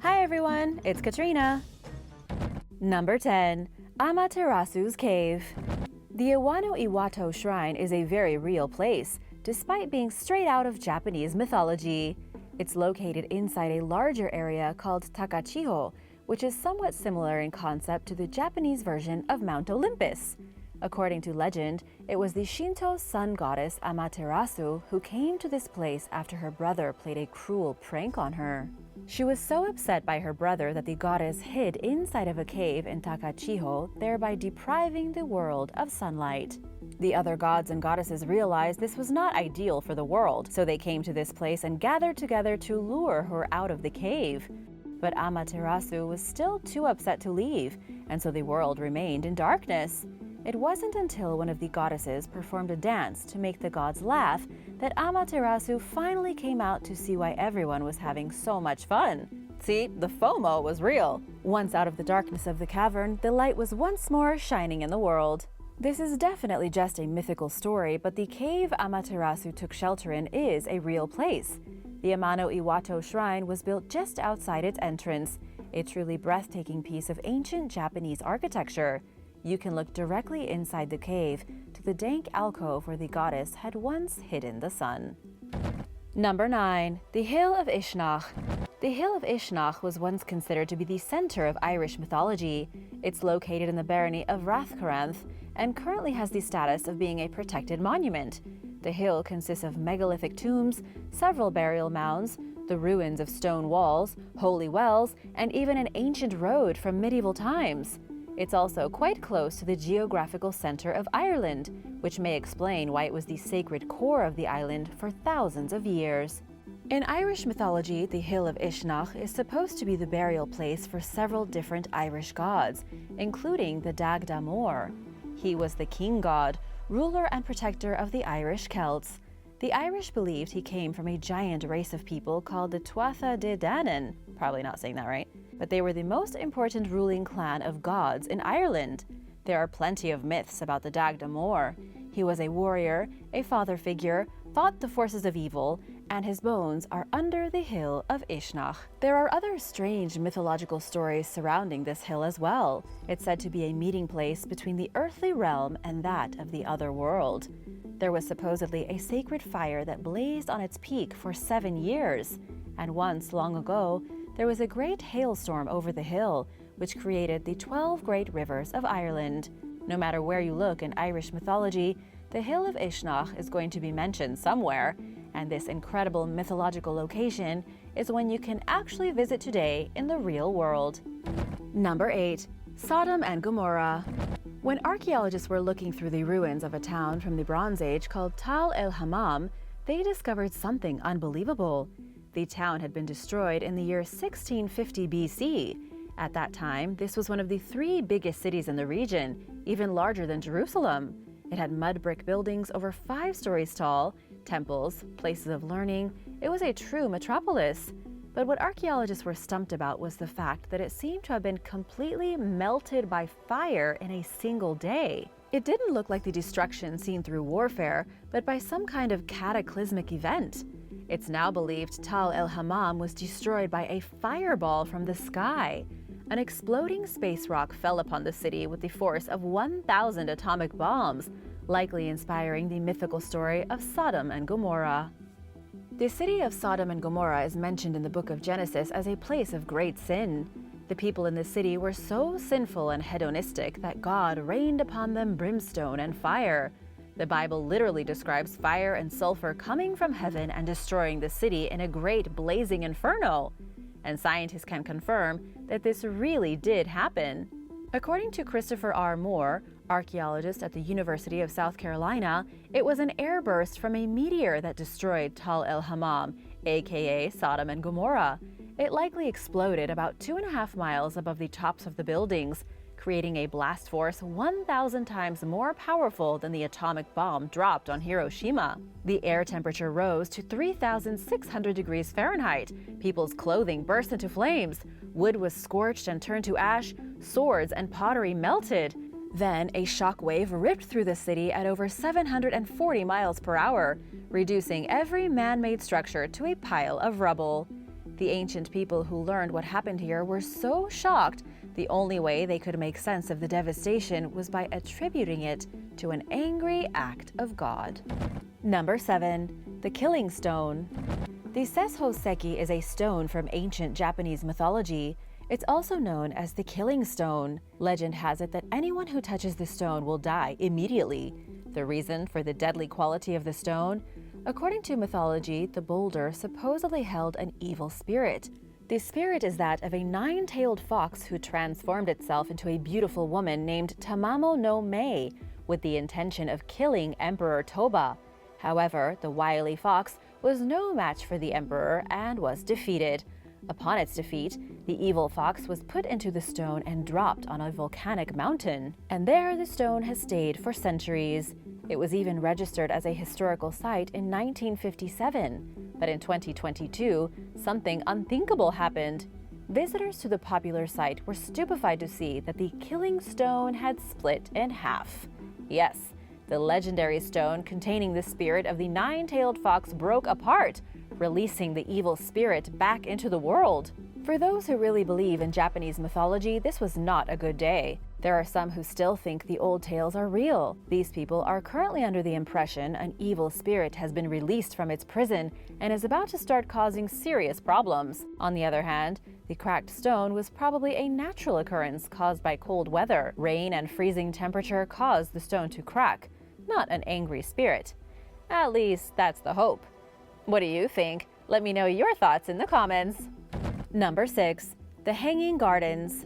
Hi everyone, it's Katrina. Number 10. Amaterasus Cave. The Iwano-Iwato Shrine is a very real place, despite being straight out of Japanese mythology. It's located inside a larger area called Takachiho, which is somewhat similar in concept to the Japanese version of Mount Olympus. According to legend, it was the Shinto sun goddess Amaterasu who came to this place after her brother played a cruel prank on her. She was so upset by her brother that the goddess hid inside of a cave in Takachiho, thereby depriving the world of sunlight. The other gods and goddesses realized this was not ideal for the world, so they came to this place and gathered together to lure her out of the cave. But Amaterasu was still too upset to leave, and so the world remained in darkness. It wasn't until one of the goddesses performed a dance to make the gods laugh that Amaterasu finally came out to see why everyone was having so much fun. See, the FOMO was real. Once out of the darkness of the cavern, the light was once more shining in the world. This is definitely just a mythical story, but the cave Amaterasu took shelter in is a real place. The Amano-Iwato Shrine was built just outside its entrance, a truly breathtaking piece of ancient Japanese architecture. You can look directly inside the cave to the dank alcove where the goddess had once hidden the sun. Number 9. The Hill of Ishnak. The Hill of Ishnak was once considered to be the center of Irish mythology. It's located in the barony of Rathcaranth and currently has the status of being a protected monument. The hill consists of megalithic tombs, several burial mounds, the ruins of stone walls, holy wells, and even an ancient road from medieval times. It's also quite close to the geographical center of Ireland, which may explain why it was the sacred core of the island for thousands of years. In Irish mythology, the Hill of Ishnak is supposed to be the burial place for several different Irish gods, including the Dag Damor. He was the king god, ruler and protector of the Irish Celts. The Irish believed he came from a giant race of people called the Tuatha De Danann, probably not saying that right, but they were the most important ruling clan of gods in Ireland. There are plenty of myths about the Dag Damor. He was a warrior, a father figure, fought the forces of evil, and his bones are under the Hill of Ishnak. There are other strange mythological stories surrounding this hill as well. It's said to be a meeting place between the earthly realm and that of the other world. There was supposedly a sacred fire that blazed on its peak for 7 years, and once, long ago, there was a great hailstorm over the hill, which created the 12 great rivers of Ireland. No matter where you look in Irish mythology, the Hill of Ishnak is going to be mentioned somewhere, and this incredible mythological location is one you can actually visit today in the real world. Number 8. Sodom and Gomorrah. When archaeologists were looking through the ruins of a town from the Bronze Age called Tal el-Hammam, they discovered something unbelievable. The town had been destroyed in the year 1650 BC. At that time, this was one of the 3 biggest cities in the region, even larger than Jerusalem. It had mud brick buildings over 5 stories tall, temples, places of learning. It was a true metropolis. But what archaeologists were stumped about was the fact that it seemed to have been completely melted by fire in a single day. It didn't look like the destruction seen through warfare, but by some kind of cataclysmic event. It's now believed Tal el-Hammam was destroyed by a fireball from the sky. An exploding space rock fell upon the city with the force of 1,000 atomic bombs, likely inspiring the mythical story of Sodom and Gomorrah. The city of Sodom and Gomorrah is mentioned in the book of Genesis as a place of great sin. The people in the city were so sinful and hedonistic that God rained upon them brimstone and fire. The Bible literally describes fire and sulfur coming from heaven and destroying the city in a great blazing inferno. And scientists can confirm that this really did happen. According to Christopher R. Moore, archaeologist at the University of South Carolina, it was an airburst from a meteor that destroyed Tal el-Hammam, aka Sodom and Gomorrah. It likely exploded about 2.5 miles above the tops of the buildings, creating a blast force 1,000 times more powerful than the atomic bomb dropped on Hiroshima. The air temperature rose to 3,600 degrees Fahrenheit. People's clothing burst into flames. Wood was scorched and turned to ash. Swords and pottery melted. Then a shock wave ripped through the city at over 740 miles per hour, reducing every man-made structure to a pile of rubble. The ancient people who learned what happened here were so shocked, the only way they could make sense of the devastation was by attributing it to an angry act of God. Number 7. The Killing Stone. The Seshoseki is a stone from ancient Japanese mythology. It's also known as the Killing Stone. Legend has it that anyone who touches the stone will die immediately. The reason for the deadly quality of the stone? According to mythology, the boulder supposedly held an evil spirit. The spirit is that of a 9-tailed fox who transformed itself into a beautiful woman named Tamamo no Mei with the intention of killing Emperor Toba. However, the wily fox was no match for the emperor and was defeated. Upon its defeat, the evil fox was put into the stone and dropped on a volcanic mountain. And there the stone has stayed for centuries. It was even registered as a historical site in 1957. But in 2022, something unthinkable happened. Visitors to the popular site were stupefied to see that the Killing Stone had split in half. Yes, the legendary stone containing the spirit of the 9-tailed fox broke apart, releasing the evil spirit back into the world. For those who really believe in Japanese mythology, this was not a good day. There are some who still think the old tales are real. These people are currently under the impression an evil spirit has been released from its prison and is about to start causing serious problems. On the other hand, the cracked stone was probably a natural occurrence caused by cold weather. Rain and freezing temperature caused the stone to crack, not an angry spirit. At least, that's the hope. What do you think? Let me know your thoughts in the comments. Number 6. The Hanging Gardens.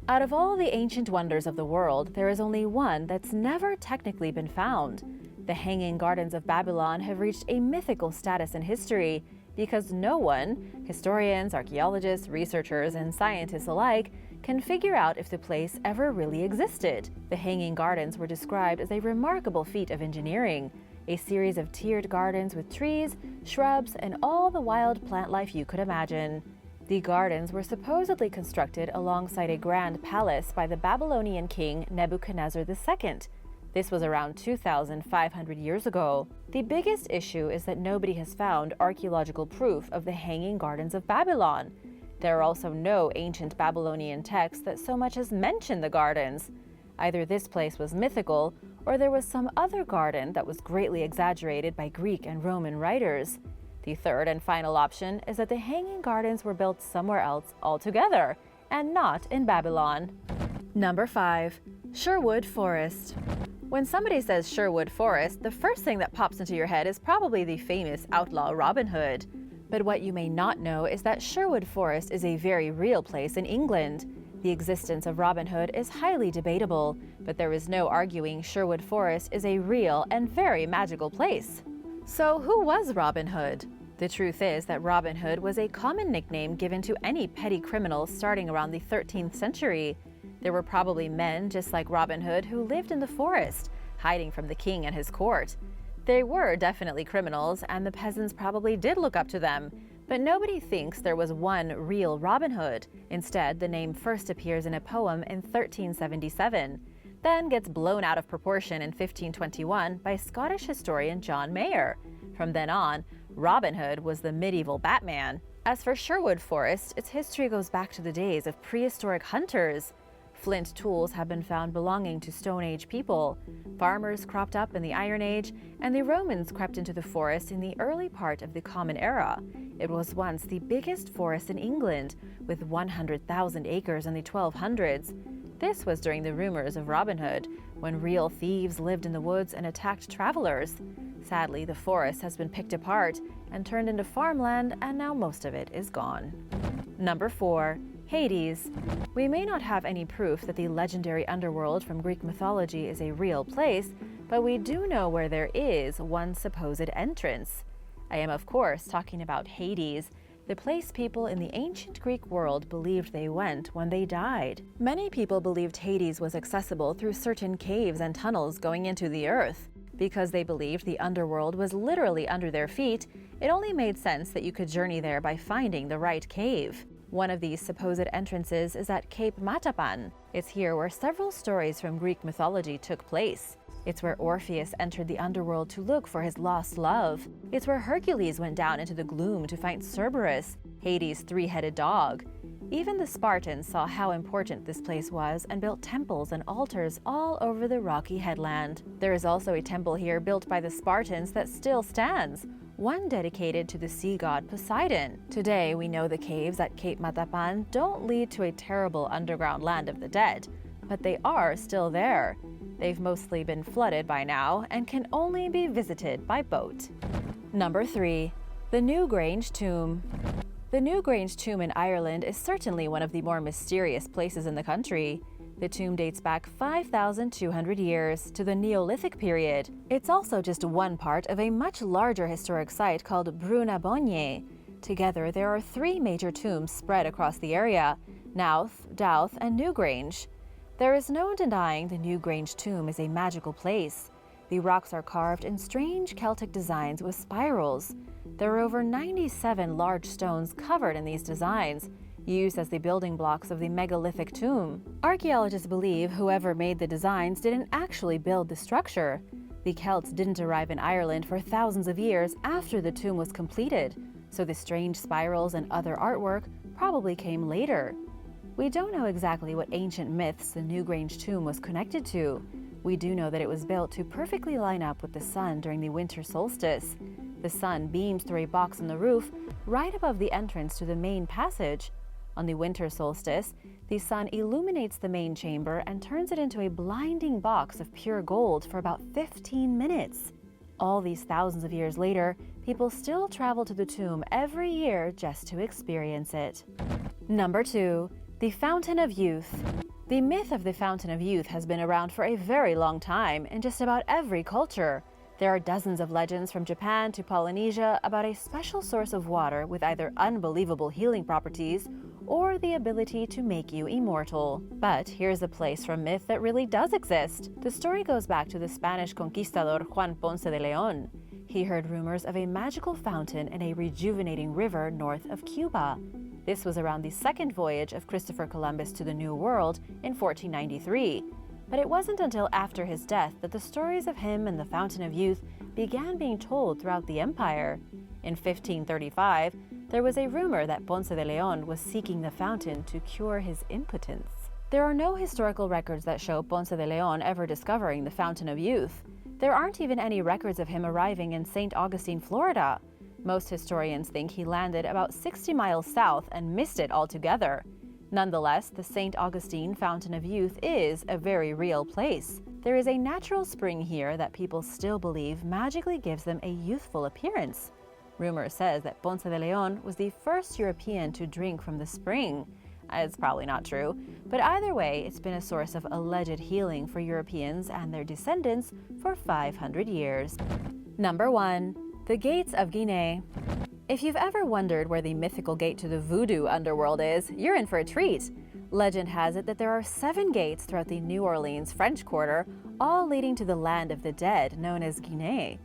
Out of all the ancient wonders of the world, there is only one that's never technically been found. The Hanging Gardens of Babylon have reached a mythical status in history because no one, historians, archaeologists, researchers, and scientists alike, can figure out if the place ever really existed. The Hanging Gardens were described as a remarkable feat of engineering, a series of tiered gardens with trees, shrubs, and all the wild plant life you could imagine. The gardens were supposedly constructed alongside a grand palace by the Babylonian king Nebuchadnezzar II. This was around 2,500 years ago. The biggest issue is that nobody has found archaeological proof of the Hanging Gardens of Babylon. There are also no ancient Babylonian texts that so much as mention the gardens. Either this place was mythical, or there was some other garden that was greatly exaggerated by Greek and Roman writers. The third and final option is that the Hanging Gardens were built somewhere else altogether, and not in Babylon. Number 5. Sherwood Forest. When somebody says Sherwood Forest, the first thing that pops into your head is probably the famous outlaw Robin Hood. But what you may not know is that Sherwood Forest is a very real place in England. The existence of Robin Hood is highly debatable, but there is no arguing Sherwood Forest is a real and very magical place. So who was Robin Hood? The truth is that Robin Hood was a common nickname given to any petty criminal starting around the 13th century. There were probably men just like Robin Hood who lived in the forest, hiding from the king and his court. They were definitely criminals, and the peasants probably did look up to them. But nobody thinks there was one real Robin Hood. Instead, the name first appears in a poem in 1377, then gets blown out of proportion in 1521 by Scottish historian John Mayer. From then on, Robin Hood was the medieval Batman. As for Sherwood Forest, its history goes back to the days of prehistoric hunters. Flint tools have been found belonging to Stone Age people. Farmers cropped up in the Iron Age, and the Romans crept into the forest in the early part of the Common Era. It was once the biggest forest in England, with 100,000 acres in the 1200s. This was during the rumors of Robin Hood, when real thieves lived in the woods and attacked travelers. Sadly, the forest has been picked apart and turned into farmland, and now most of it is gone. Number 4. Hades. We may not have any proof that the legendary underworld from Greek mythology is a real place, but we do know where there is one supposed entrance. I am, of course, talking about Hades, the place people in the ancient Greek world believed they went when they died. Many people believed Hades was accessible through certain caves and tunnels going into the earth. Because they believed the underworld was literally under their feet, it only made sense that you could journey there by finding the right cave. One of these supposed entrances is at Cape Matapan. It's here where several stories from Greek mythology took place. It's where Orpheus entered the underworld to look for his lost love. It's where Hercules went down into the gloom to find Cerberus, Hades' three-headed dog. Even the Spartans saw how important this place was and built temples and altars all over the rocky headland. There is also a temple here built by the Spartans that still stands, one dedicated to the sea god Poseidon. Today, we know the caves at Cape Matapan don't lead to a terrible underground land of the dead, but they are still there. They've mostly been flooded by now and can only be visited by boat. Number 3. The Newgrange Tomb. The Newgrange Tomb in Ireland is certainly one of the more mysterious places in the country. The tomb dates back 5,200 years to the Neolithic period. It's also just one part of a much larger historic site called Bruna Bonnier. Together, there are 3 major tombs spread across the area: Knowth, Dowth, and Newgrange. There is no denying the Newgrange Tomb is a magical place. The rocks are carved in strange Celtic designs with spirals. There are over 97 large stones covered in these designs, used as the building blocks of the megalithic tomb. Archaeologists believe whoever made the designs didn't actually build the structure. The Celts didn't arrive in Ireland for thousands of years after the tomb was completed, so the strange spirals and other artwork probably came later. We don't know exactly what ancient myths the Newgrange Tomb was connected to. We do know that it was built to perfectly line up with the sun during the winter solstice. The sun beams through a box on the roof right above the entrance to the main passage. On the winter solstice, the sun illuminates the main chamber and turns it into a blinding box of pure gold for about 15 minutes. All these thousands of years later, people still travel to the tomb every year just to experience it. Number 2. The Fountain of Youth. The myth of the Fountain of Youth has been around for a very long time in just about every culture. There are dozens of legends from Japan to Polynesia about a special source of water with either unbelievable healing properties or the ability to make you immortal. But here's a place from myth that really does exist. The story goes back to the Spanish conquistador Juan Ponce de León. He heard rumors of a magical fountain and a rejuvenating river north of Cuba. This was around the second voyage of Christopher Columbus to the New World in 1493. But it wasn't until after his death that the stories of him and the Fountain of Youth began being told throughout the empire. In 1535, there was a rumor that Ponce de León was seeking the fountain to cure his impotence. There are no historical records that show Ponce de León ever discovering the Fountain of Youth. There aren't even any records of him arriving in St. Augustine, Florida. Most historians think he landed about 60 miles south and missed it altogether. Nonetheless, the St. Augustine Fountain of Youth is a very real place. There is a natural spring here that people still believe magically gives them a youthful appearance. Rumor says that Ponce de León was the first European to drink from the spring. It's probably not true, but either way, it's been a source of alleged healing for Europeans and their descendants for 500 years. Number 1. The Gates of Guinea. If you've ever wondered where the mythical gate to the voodoo underworld is, you're in for a treat. Legend has it that there are 7 gates throughout the New Orleans French Quarter, all leading to the land of the dead, known as Guinea.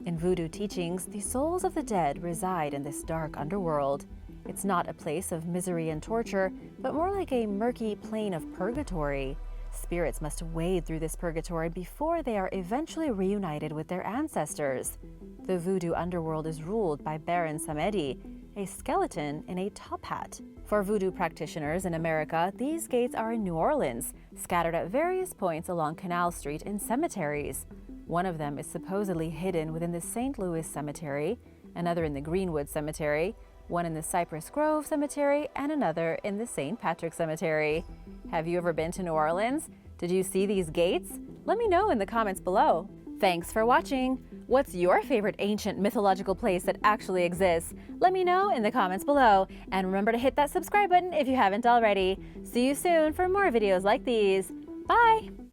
In voodoo teachings, the souls of the dead reside in this dark underworld. It's not a place of misery and torture, but more like a murky plane of purgatory. Spirits must wade through this purgatory before they are eventually reunited with their ancestors. The voodoo underworld is ruled by Baron Samedi, a skeleton in a top hat. For voodoo practitioners in America, these gates are in New Orleans, scattered at various points along Canal Street in cemeteries. One of them is supposedly hidden within the St. Louis Cemetery, another in the Greenwood Cemetery, one in the Cypress Grove Cemetery, and another in the St. Patrick Cemetery. Have you ever been to New Orleans? Did you see these gates? Let me know in the comments below. Thanks for watching! What's your favorite ancient mythological place that actually exists? Let me know in the comments below, and remember to hit that subscribe button if you haven't already. See you soon for more videos like these. Bye!